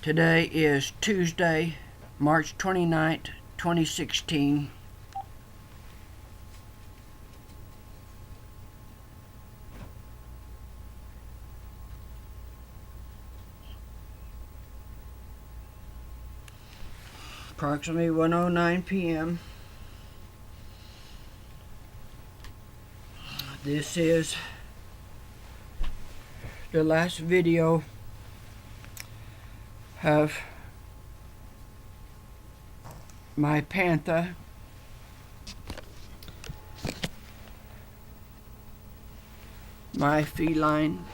Today is Tuesday, March 29th, 2016. Approximately 1:09 p.m. This is the last video of my Pantha my feline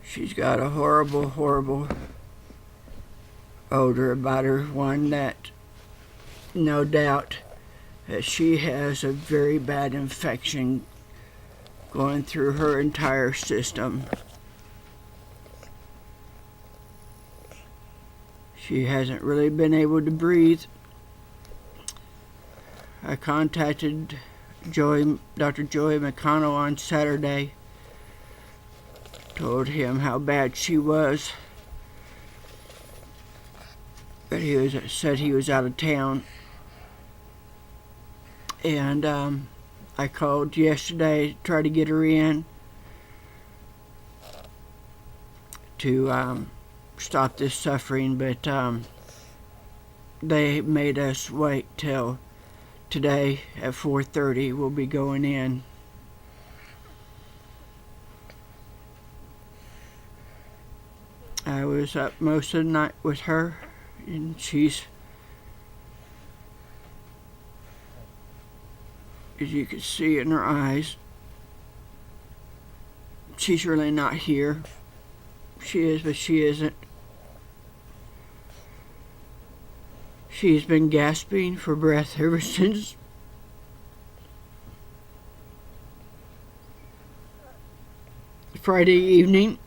she's got a horrible odor about her, one that no doubt that she has a very bad infection going through her entire system. She hasn't really been able to breathe. I contacted Dr. Joey McConnell on Saturday, told him how bad she was, but said he was out of town. And I called yesterday to try to get her in to stop this suffering, but they made us wait till today at 4:30. We'll be going in. I was up most of the night with her, and she's, as you can see in her eyes, she's really not here. She is, but she isn't. She's been gasping for breath ever since Friday evening.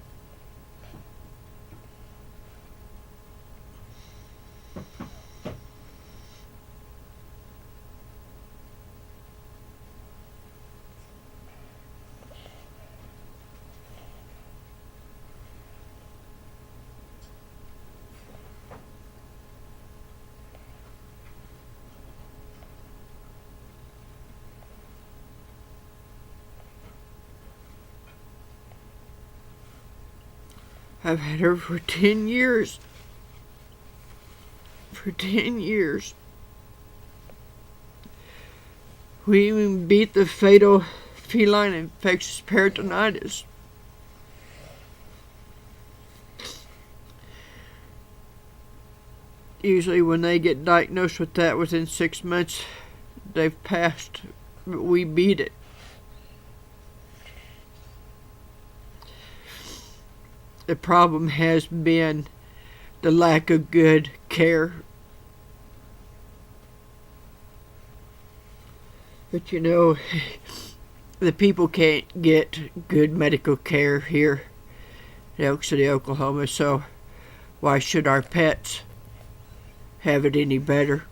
I've had her for 10 years. For 10 years. We even beat the fatal feline infectious peritonitis. Usually when they get diagnosed with that within 6 months, they've passed, but we beat it. The problem has been the lack of good care. But you know, the people can't get good medical care here in Elk City, Oklahoma, so why should our pets have it any better?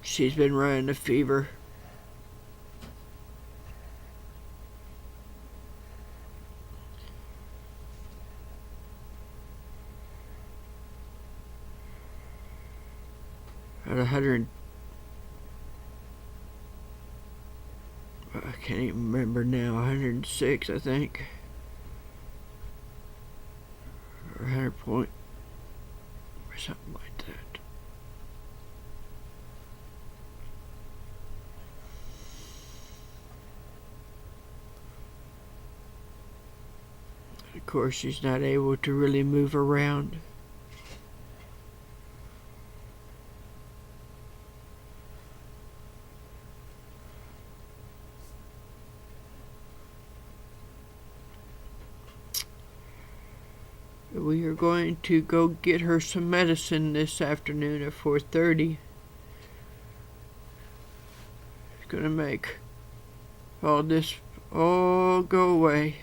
She's been running a fever. At 100, I can't even remember now, 106 I think, or 100 point, or something like that. Of course, she's not able to really move around. We are going to go get her some medicine this afternoon at 4:30. It's gonna make all this all go away.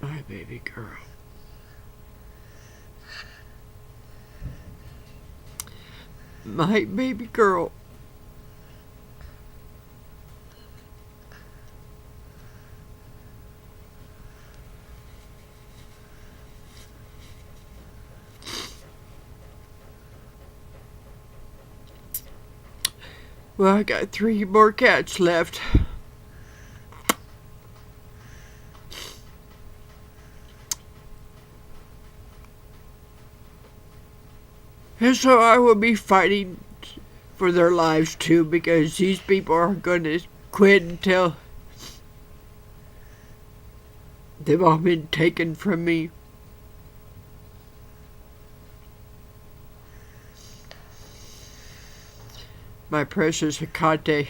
My baby girl. My baby girl. Well, I got 3 more cats left. And so I will be fighting for their lives too, because these people are going to quit until they've all been taken from me. My precious Hecate.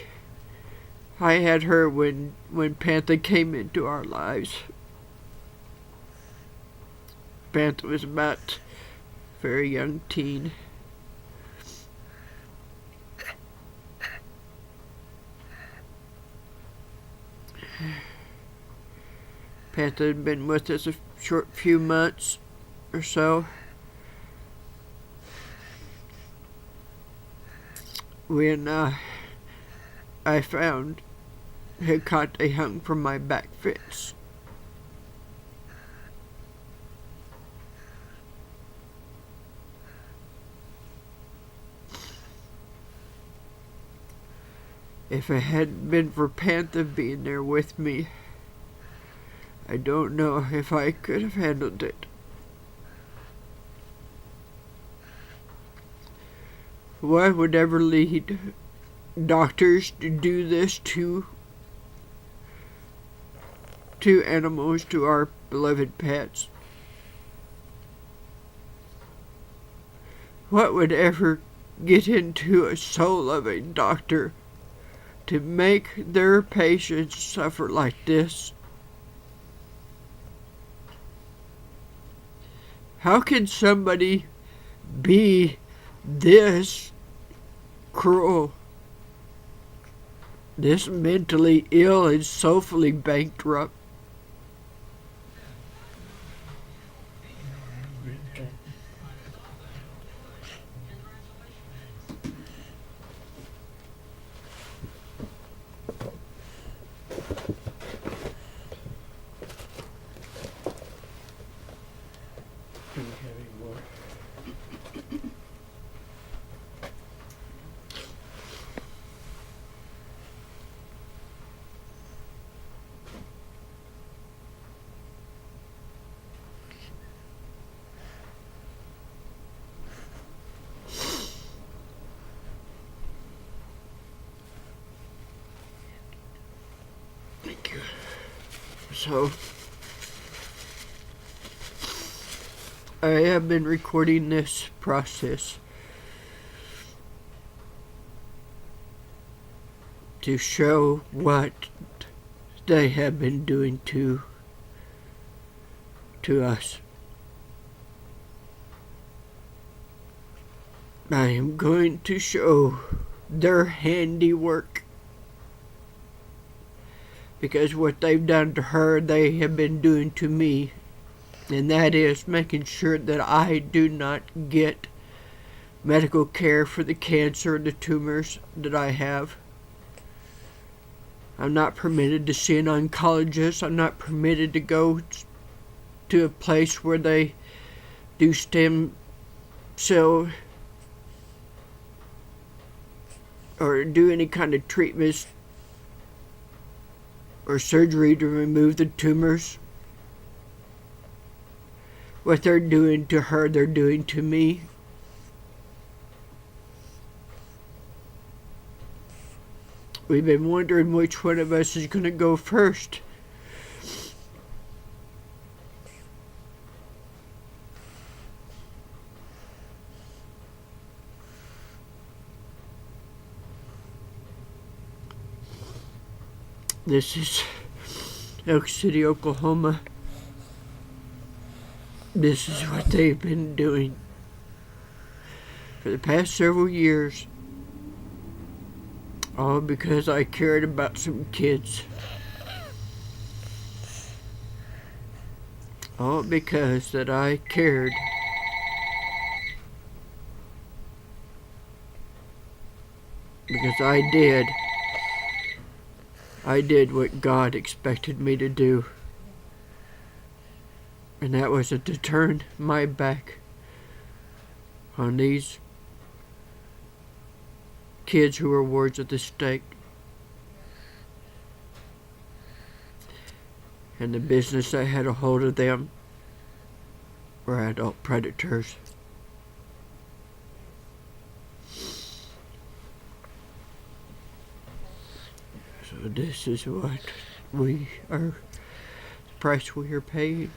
I had her when Pantha came into our lives. Pantha was about a very young teen. Pantha had been with us a short few months or so. When I found Hecate hung from my back fence. If it hadn't been for Pantha being there with me, I don't know if I could have handled it. Why would ever lead doctors to do this to animals, to our beloved pets? What would ever get into a soul-loving doctor to make their patients suffer like this? How can somebody be this cruel, this mentally ill and soulfully bankrupt? Thank you. So, I have been recording this process to show what they have been doing to us. I am going to show their handiwork, because what they've done to her, they have been doing to me, and that is making sure that I do not get medical care for the cancer, the tumors that I have. I'm not permitted to see an oncologist. I'm not permitted to go to a place where they do stem cell or do any kind of treatments or surgery to remove the tumors. What they're doing to her, they're doing to me. We've been wondering which one of us is going to go first. This is Elk City, Oklahoma. This is what they've been doing for the past several years. All because I cared about some kids. All because that I cared. Because I did what God expected me to do. And that was to turn my back on these kids who were wards of the state. And the business that had a hold of them were adult predators. So this is what the price we are paying.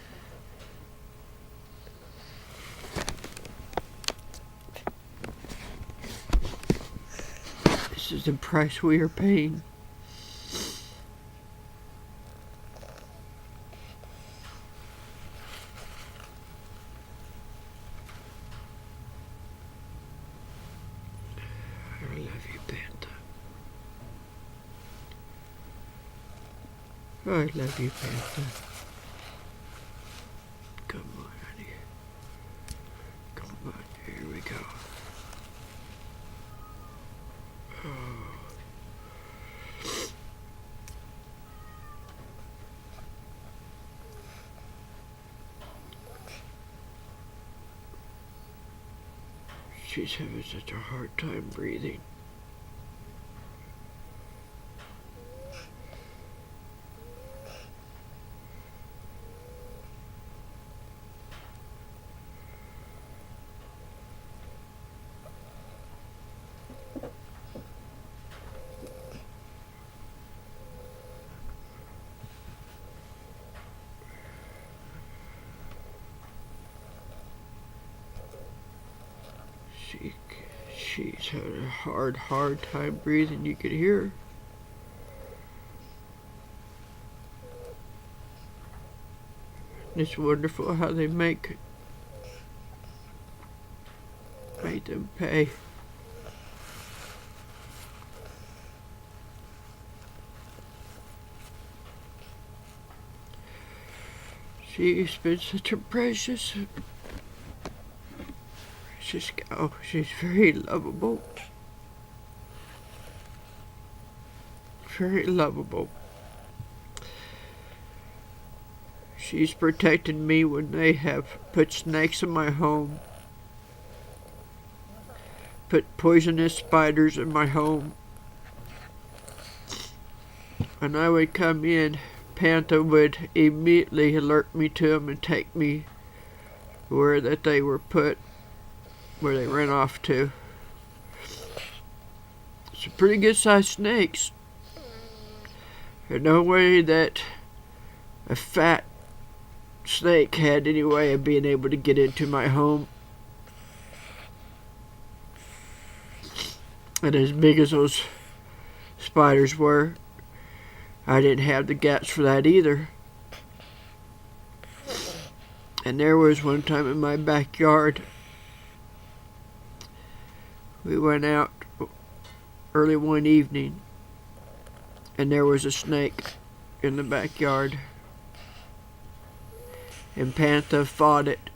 This is the price we are paying. I love you, Pantha. I love you, Pantha. Come on, honey. Come on, here we go. She's having such a hard time breathing. She's had a hard time breathing. You could hear her. It's wonderful how they make them pay. She's been such a precious cow. She's very lovable. Very lovable. She's protected me when they have put snakes in my home. Put poisonous spiders in my home. When I would come in, Pantha would immediately alert me to them and take me where that they were put, where they ran off to. Some pretty good sized snakes. There's no way that a fat snake had any way of being able to get into my home. And as big as those spiders were, I didn't have the guts for that either. And there was one time in my backyard, we went out early one evening, and there was a snake in the backyard. And Pantha fought it,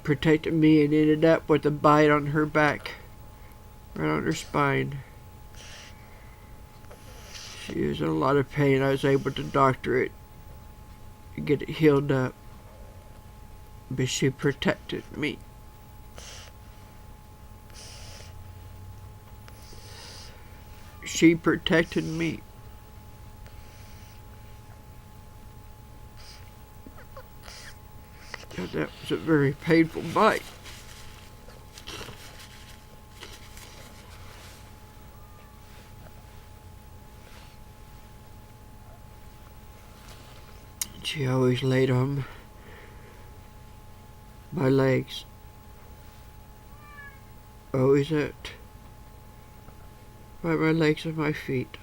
protected me, and ended up with a bite on her back, right on her spine. She was in a lot of pain. I was able to doctor it and get it healed up. but she protected me. She protected me. And that was a very painful bite. She always laid on my legs. Always by my legs and my feet.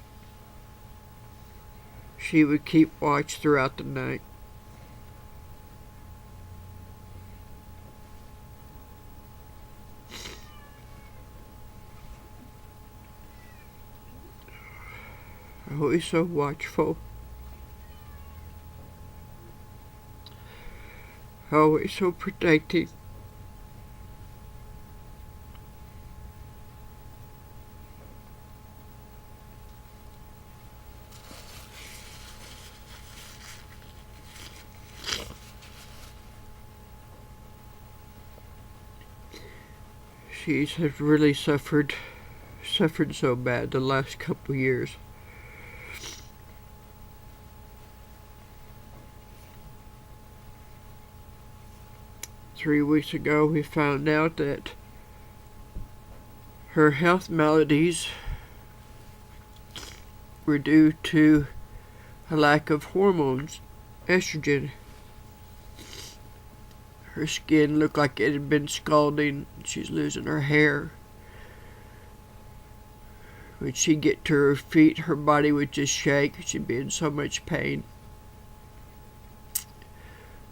She would keep watch throughout the night. Always so watchful. Always so protecting. She has really suffered so bad the last couple years. Three weeks ago, we found out that her health maladies were due to a lack of hormones, estrogen. Her skin looked like it had been scalding. She's losing her hair. When she'd get to her feet, her body would just shake. She'd be in so much pain.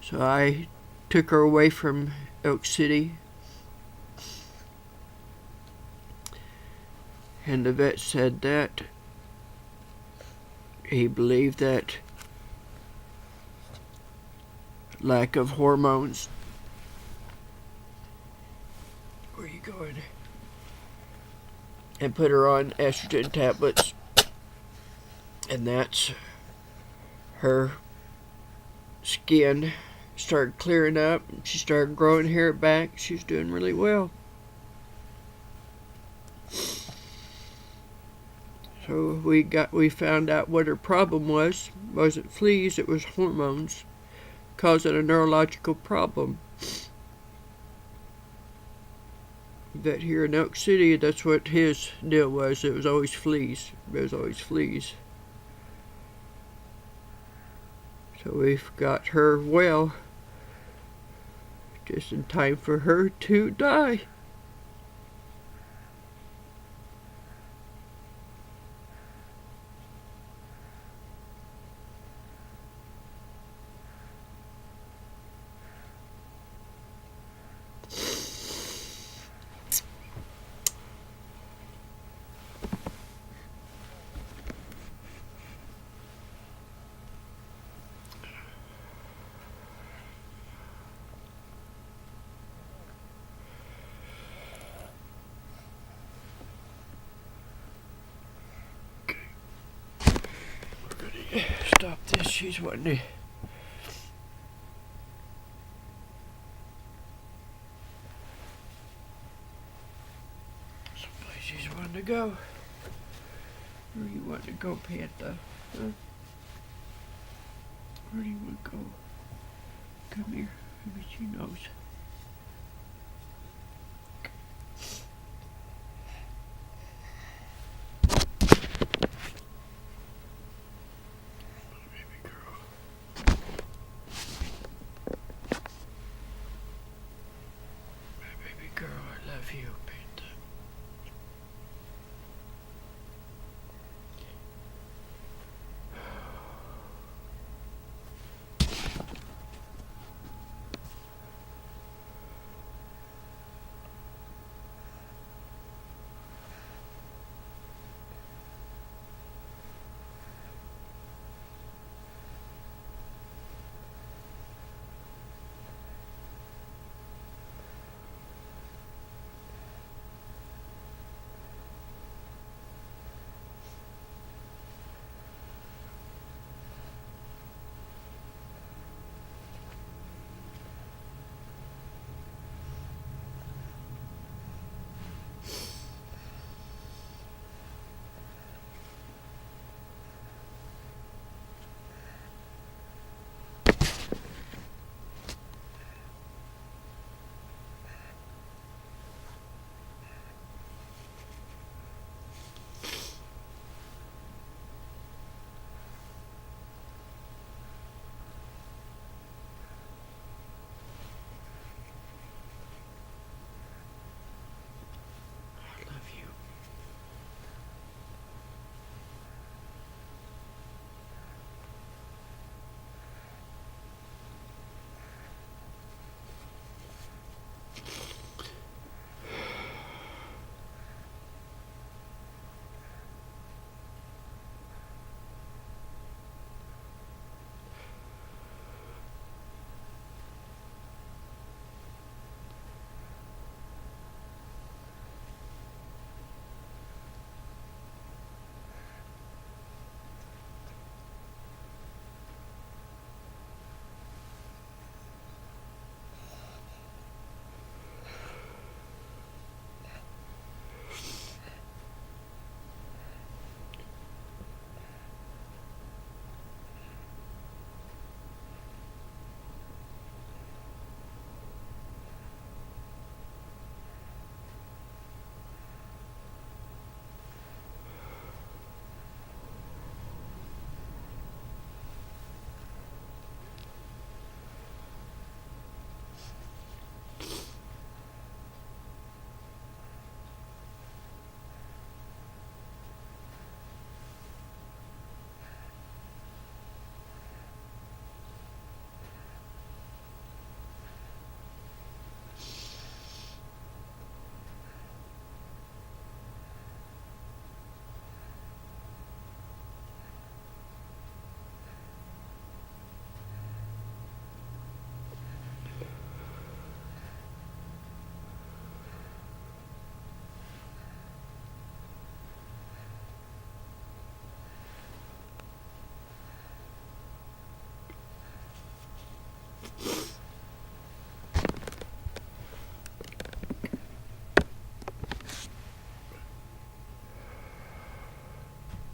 So I took her away from Elk City, and the vet said that he believed that lack of hormones. Where are you going? And put her on estrogen tablets, and that's her skin started clearing up. She started growing hair back. She was doing really well. So we found out what her problem was. It wasn't fleas, it was hormones causing a neurological problem. That here in Elk City, that's what his deal was. It was always fleas. It was always fleas. So we've got her well, just in time for her to die. Stop this, she's wanting to. Someplace she's wanting to go. Where do you want to go, Pantha? Huh? Where do you want to go? Come here, maybe she knows.